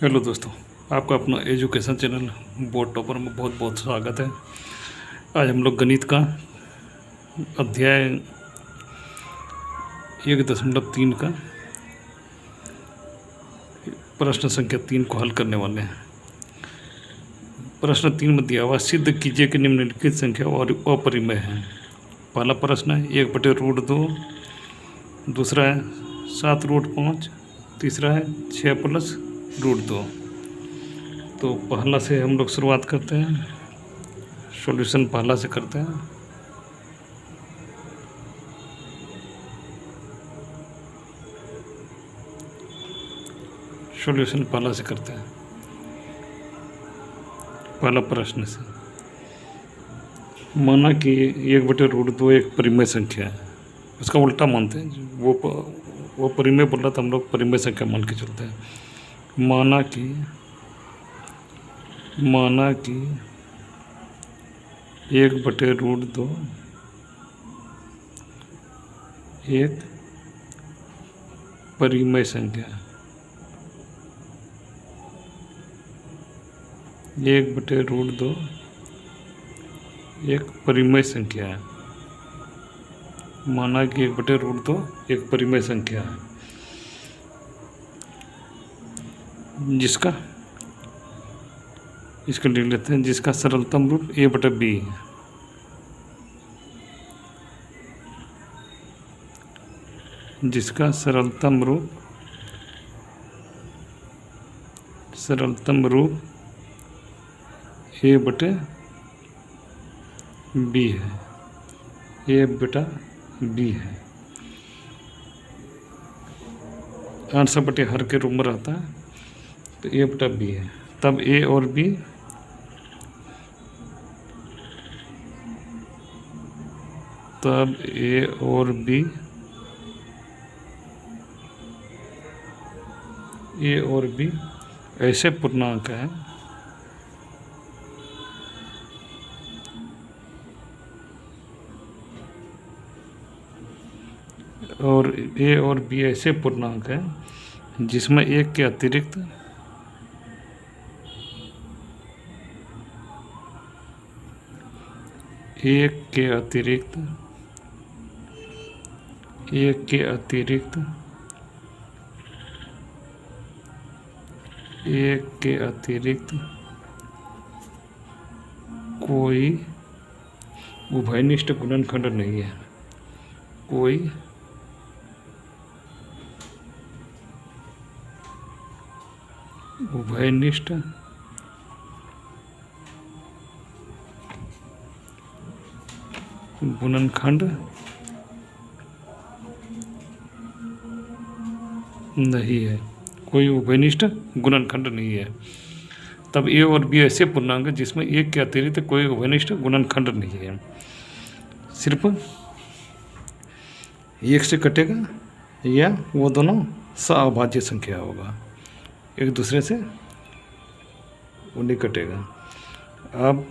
Hello दोस्तों, आपका अपना एजुकेशन चैनल बोर्ड टॉपर में बहुत बहुत स्वागत है। आज हम लोग गणित का अध्याय 1.3 का प्रश्न संख्या 3 को हल करने वाले हैं। प्रश्न 3 में दिया हुआ, सिद्ध कीजिए कि निम्नलिखित संख्या और अपरिमेय है। पहला प्रश्न है 1/√2, दूसरा है 7√5, तीसरा है 6+√2। तो पहला से हम लोग शुरुआत करते हैं, सॉल्यूशन पहला से करते हैं। सॉल्यूशन पहला से करते हैं, पहला प्रश्न से। माना कि 1/√2 एक परिमेय संख्या है, उसका उल्टा मानते हैं। वो परिमेय बोल रहा था, हम लोग परिमेय संख्या मान के चलते हैं। माना कि 1/√2 एक परिमेय संख्या है। 1/√2 एक परिमेय संख्या है। माना कि 1/√2 एक परिमेय संख्या है, जिसका इसको लिख लेते हैं, जिसका सरलतम रूप a/b है। जिसका सरलतम रूप a/b है। a/b है। आंसर बटे हर के रूप में रहता है, तो a/b है। तब a और b ऐसे पूर्णांक हैं और a और b ऐसे पूर्णांक हैं जिसमें एक के अतिरिक्त कोई उभयनिष्ठ गुणनखंड नहीं है। कोई उभयनिष्ठ गुणनखंड नहीं है। कोई उभयनिष्ठ गुणनखंड नहीं है। तब a और b ऐसे पूर्णांक जिसमें एक के अतिरिक्त कोई उभयनिष्ठ गुणनखंड नहीं है। सिर्फ एक से कटेगा या वो दोनों सअभाज्य संख्या होगा, एक दूसरे से वो नहीं कटेगा। अब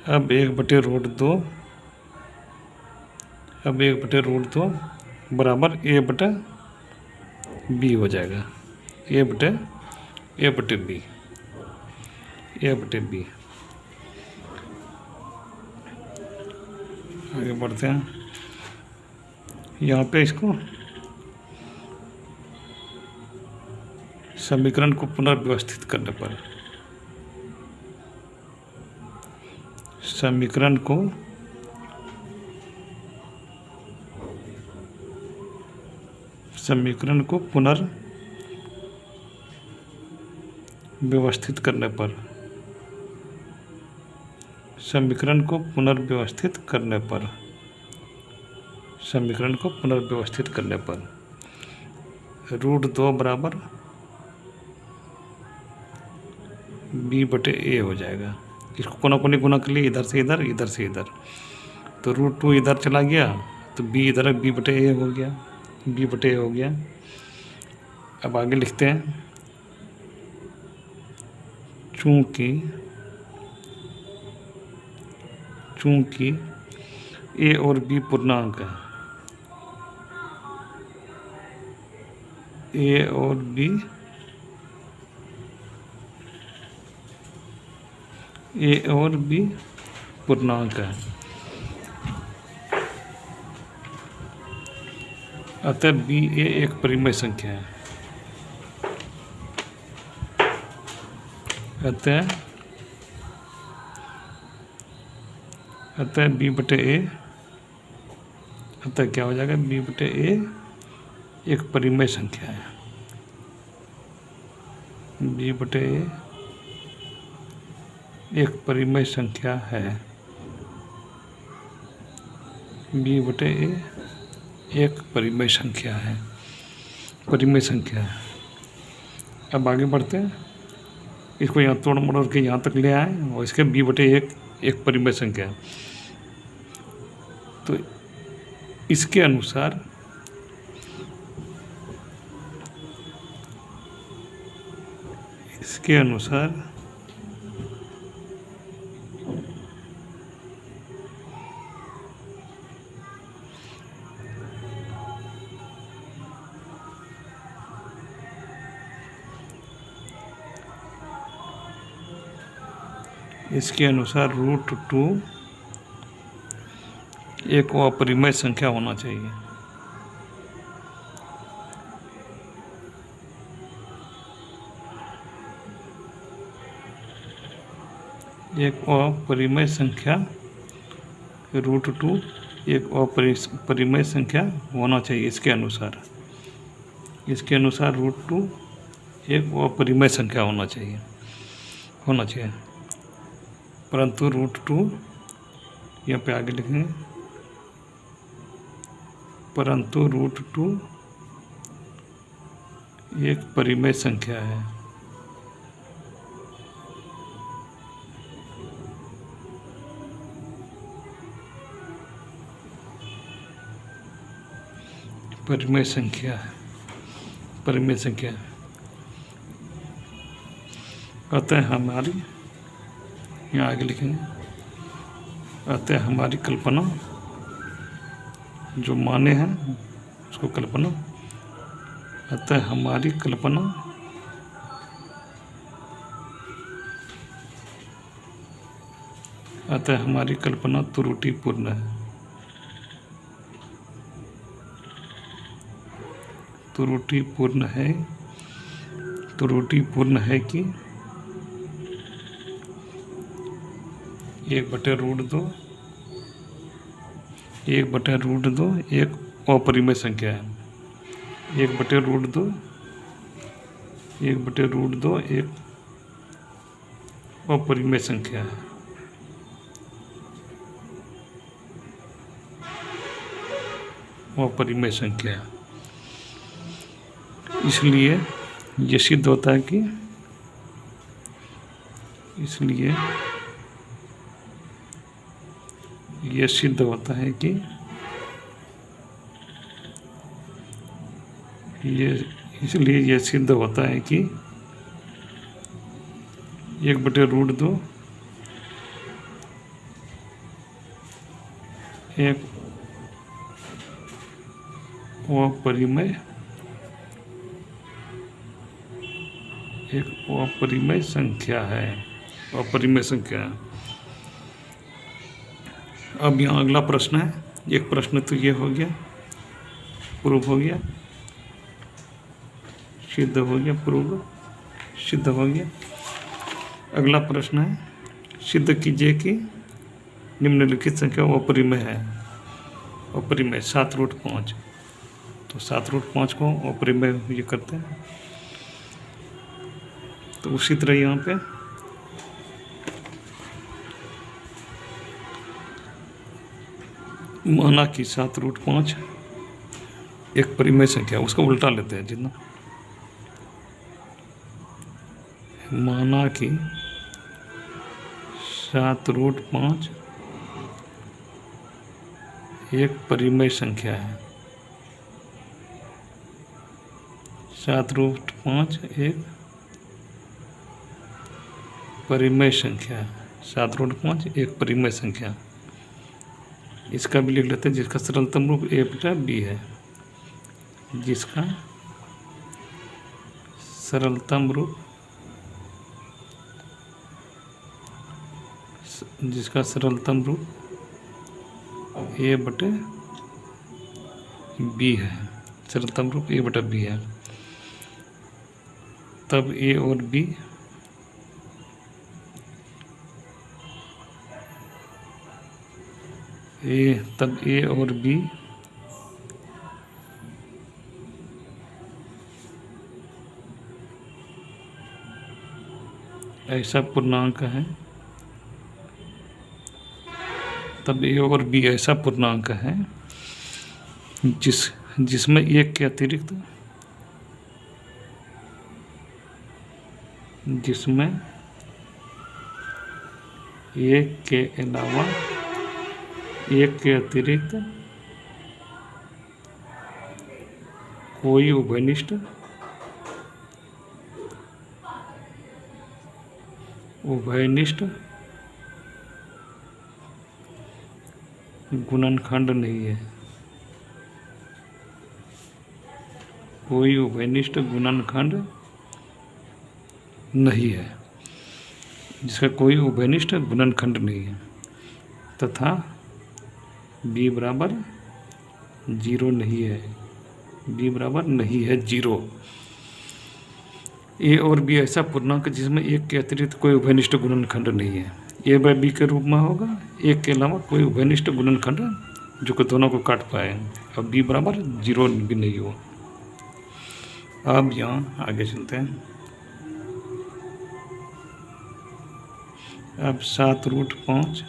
1/√2 बराबर a/b हो जाएगा। a/b आगे बढ़ते हैं। यहाँ पे इसको समीकरण को पुनर्व्यवस्थित करने पर समीकरण को पुनर्व्यवस्थित करने पर √2 बराबर b/a हो जाएगा। इसको कोना कोनी गुना कर लिए, इधर से इधर, इधर से इधर, तो √2 इधर चला गया, तो b इधर b/a हो गया। अब आगे लिखते हैं, चूंकि a और b पूर्णांक है, ए और बी पूर्णांक है, अतः बी ए एक परिमेय संख्या है। अतः बी बटे ए, अतः क्या हो जाएगा, बी बटे ए एक परिमेय संख्या है। बी बटे ए एक परिमेय संख्या है। बी बटे ए एक परिमेय संख्या है, परिमेय संख्या है। अब आगे बढ़ते हैं, इसको यहाँ तोड़ मरोड़ के यहाँ तक ले आए और इसके बी बटे एक परिमेय संख्या है। तो इसके अनुसार √2 एक अपरिमेय संख्या होना चाहिए। एक अपरिमेय संख्या √2 एक अपरिमेय संख्या होना चाहिए। इसके अनुसार √2 एक अपरिमेय संख्या होना चाहिए। परंतु √2 यहाँ पे आगे लिखेंगे, परंतु √2 एक परिमेय संख्या है। परिमेय संख्या अतः हमारी, यहाँ आगे लिखेंगे, अतः हमारी कल्पना जो माने हैं उसको कल्पना, अतः हमारी कल्पना त्रुटिपूर्ण है। त्रुटिपूर्ण है कि 1/√2 एक अपरिमेय संख्या है। 1/√2 एक अपरिमेय संख्या है। अपरिमेय संख्या, इसलिए ये सिद्ध होता है कि ये सिद्ध होता है कि इसलिए ये सिद्ध होता है कि 1/√2 एक अपरिमेय संख्या है। अब यहाँ अगला प्रश्न है। एक प्रश्न तो ये हो गया, प्रूफ हो गया, सिद्ध हो गया, प्रूफ सिद्ध हो गया। अगला प्रश्न है, सिद्ध कीजिए कि निम्नलिखित संख्या अपरिमेय है। अपरिमेय 7√5, तो 7√5 को अपरिमेय ये करते हैं। तो उसी तरह यहाँ पे माना कि 7√5 एक परिमेय संख्या, उसका उल्टा लेते हैं। जितना माना कि 7√5 एक परिमेय संख्या है। 7√5 एक परिमेय संख्या है। 7√5 एक परिमेय संख्या। इसका भी लिख लेते हैं, जिसका सरलतम रूप a/b है। जिसका सरलतम रूप, जिसका सरलतम रूप a/b है। सरलतम रूप a/b है। तब a और b और b ऐसा पूर्णांक है। तब a और b ऐसा पूर्णांक है जिसमें एक के अतिरिक्त एक के अलावा एक के अतिरिक्त कोई उभयनिष्ठ गुणनखंड नहीं है। कोई उभयनिष्ठ गुणनखंड नहीं है, जिसका कोई उभयनिष्ठ गुणनखंड नहीं है, तथा b बराबर 0 नहीं है। b बराबर नहीं है 0। a और b ऐसा पूर्णांक जिसमें एक के अतिरिक्त कोई उभयनिष्ठ गुणनखंड नहीं है। a/b के रूप में होगा, एक के अलावा कोई उभयनिष्ठ गुणनखंड जो कि दोनों को काट पाए, और b बराबर 0 भी नहीं हो। अब यहाँ आगे चलते हैं। अब 7√5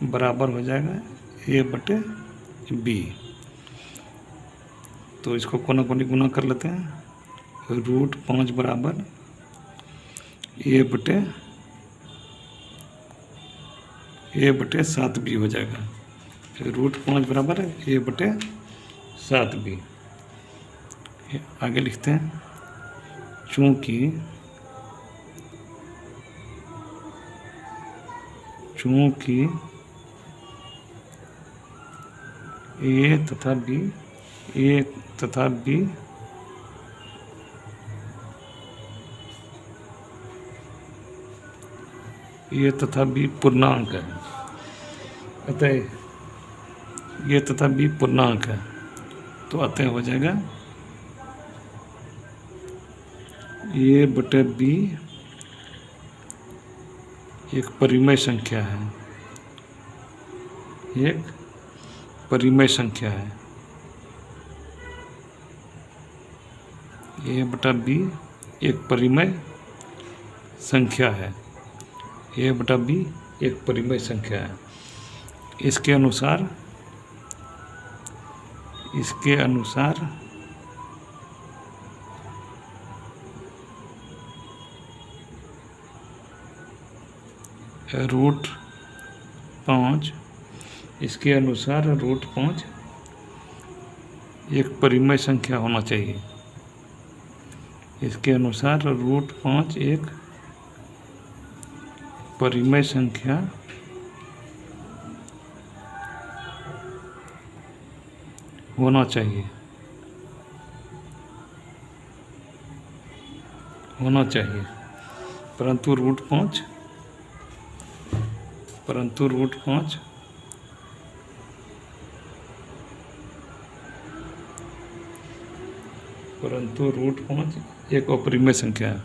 बराबर हो जाएगा a/b। तो इसको कोना कोनी गुना कर लेते हैं। √5 बराबर a/7b हो जाएगा। √5 बराबर a/7b। आगे लिखते हैं, चूंकि a तथा b ये तथा b पूर्णांक है, अतः ये तथा b पूर्णांक है, तो अतः हो जाएगा a/b एक परिमेय संख्या है। एक परिमेय संख्या है। a/b एक परिमेय संख्या है। a/b एक परिमेय संख्या है। इसके अनुसार √5 एक परिमेय संख्या होना चाहिए। इसके अनुसार √5 एक परिमेय संख्या होना चाहिए। परंतु √5 एक अपरिमेय संख्या है।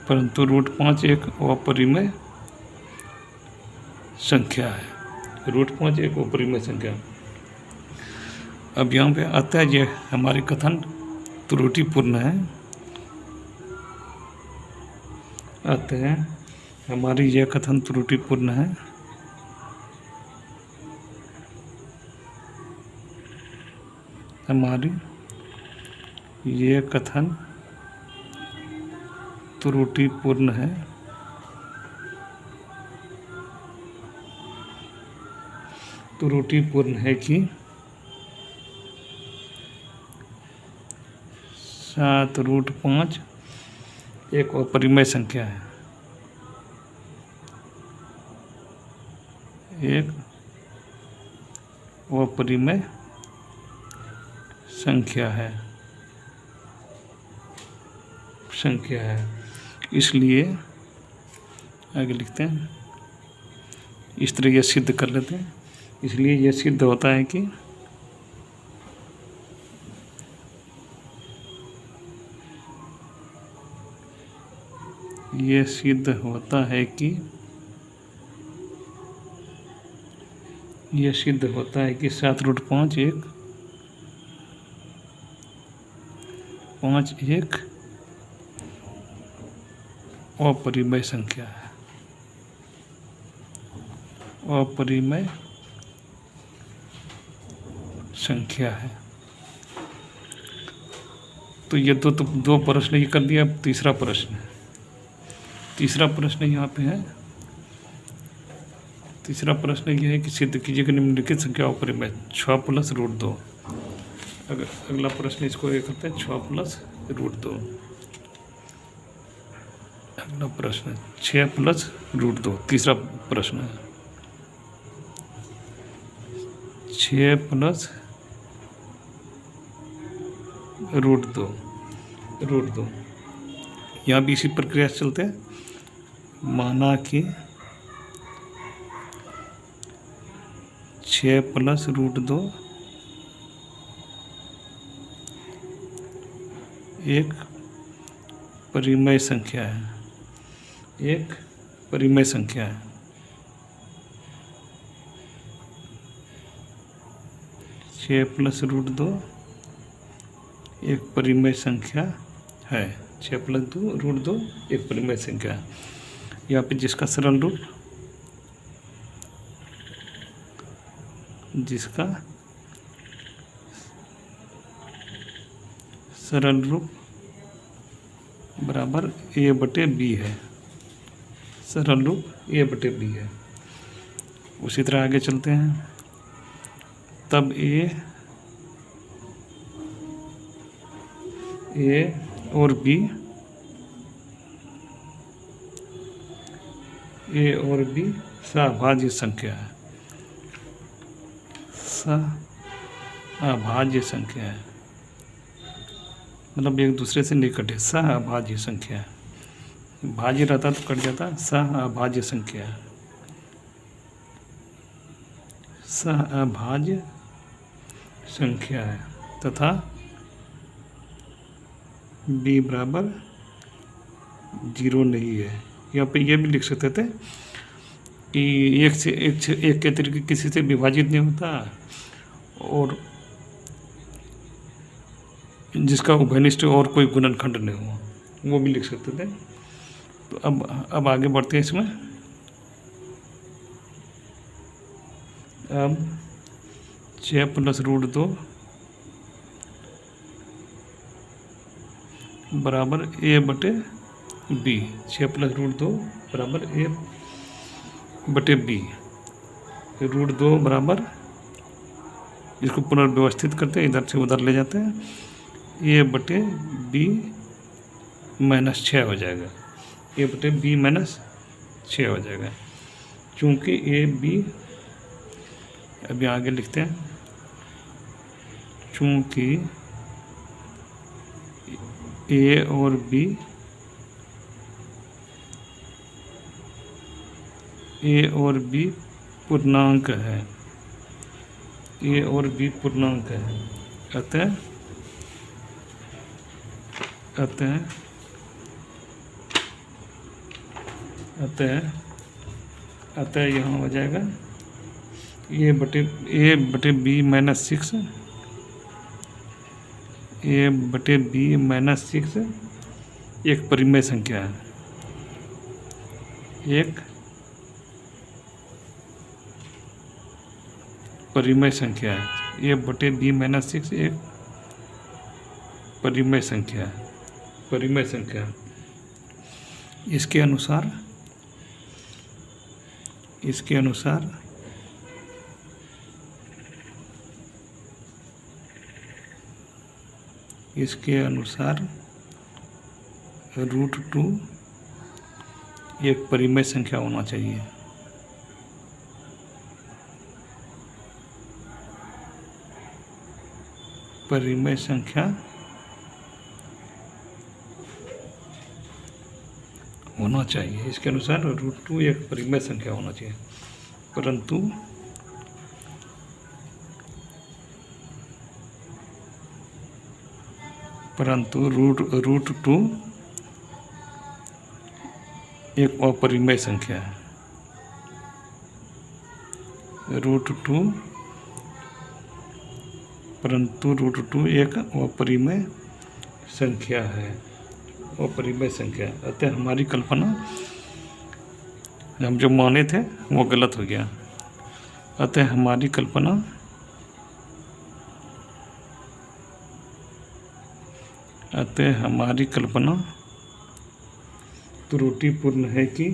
परंतु √5 एक अपरिमेय संख्या है। √5 एक अपरिमेय संख्या। अब यहाँ पे आता है, ये हमारी कथन त्रुटिपूर्ण है। हमारी यह कथन त्रुटिपूर्ण है। हमारी ये कथन त्रुटिपूर्ण है। त्रुटिपूर्ण है कि 7√5 एक अपरिमेय संख्या है। एक अपरिमेय संख्या है इसलिए आगे लिखते हैं, इस तरह यह सिद्ध कर लेते हैं। इसलिए यह सिद्ध होता है कि यह सिद्ध होता है कि 7√5 एक अपरिमेय संख्या है। अपरिमेय संख्या है। तो ये दो प्रश्न ये कर दिया। अब तीसरा प्रश्न यहाँ पे है। तीसरा प्रश्न यह है कि सिद्ध कीजिए कि निम्नलिखित संख्या अपरिमेय 6 + √2। अगला प्रश्न इसको ये करते हैं 6 + √2। अगला प्रश्न 6 + √2। तीसरा प्रश्न है 6 + √2। यहाँ भी इसी प्रक्रिया से चलते हैं। माना कि 6 + √2 एक परिमेय संख्या है। 6 + √2 एक परिमेय संख्या है। 6 + √2 एक परिमेय संख्या है। यहाँ पे जिसका सरल रूप बराबर a/b है। सरल रूप a/b है। उसी तरह आगे चलते हैं। तब a और b सभाज्य संख्या है। अभाज्य संख्या है। मतलब एक दूसरे से नहीं कटे। अभाज्य संख्या है। भाज्य रहता तो कट जाता। अभाज्य संख्या है। अभाज्य संख्या है तथा b बराबर 0 नहीं है। यहाँ पे ये भी लिख सकते थे कि एक के तरीके किसी से विभाजित नहीं होता और जिसका उभयनिष्ठ और कोई गुणनखंड नहीं हुआ, वो भी लिख सकते थे। तो अब आगे बढ़ते हैं इसमें। अब 6 + √2 बराबर a/b। 6 + √2 बराबर a/b। √2 बराबर, इसको पुनर्व्यवस्थित करते हैं, इधर से उधर ले जाते हैं। a/b - 6 हो जाएगा। a/b - 6 हो जाएगा। चूँकि a/b, अभी आगे लिखते हैं, चूँकि a और b पूर्णांक है। अतः यहाँ हो जाएगा a/b - 6 एक परिमेय संख्या है। a/b - 6 एक परिमेय संख्या। इसके अनुसार √2 एक परिमेय संख्या होना चाहिए। परिमेय संख्या होना चाहिए। इसके अनुसार √2 एक परिमेय संख्या होना चाहिए, परंतु √2 एक अपरिमेय संख्या है। √2 एक अपरिमेय संख्या है, अपरिमेय संख्या। अतः हमारी कल्पना हम जो माने थे वो गलत हो गया। अतः हमारी कल्पना त्रुटिपूर्ण है कि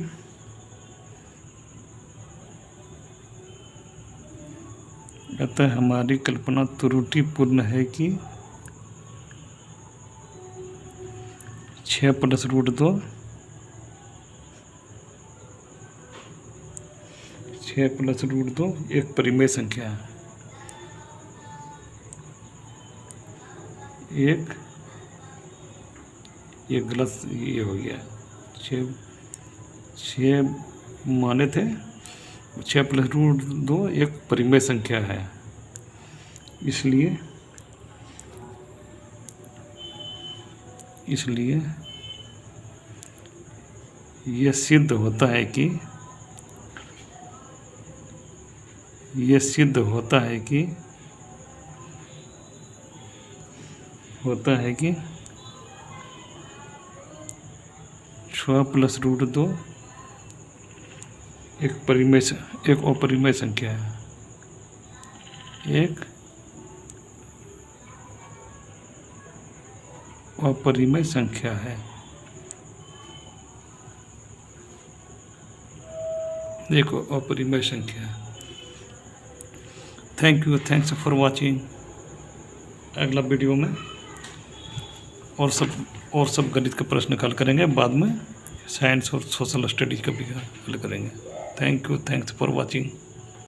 अतः हमारी कल्पना त्रुटिपूर्ण है कि 6 + √2 एक परिमेय संख्या है। ये गलत ये हो गया। 6 माने थे, 6 + √2 एक परिमेय संख्या है। इसलिए यह सिद्ध होता है कि छः + √2 एक अपरिमेय संख्या है। एक अपरिमेय संख्या है। देखो अपरिमेय संख्या। Thanks for watching. अगला वीडियो में और सब गणित का प्रश्न हल करेंगे। बाद में साइंस और सोशल स्टडीज का भी हल करेंगे। Thanks for watching.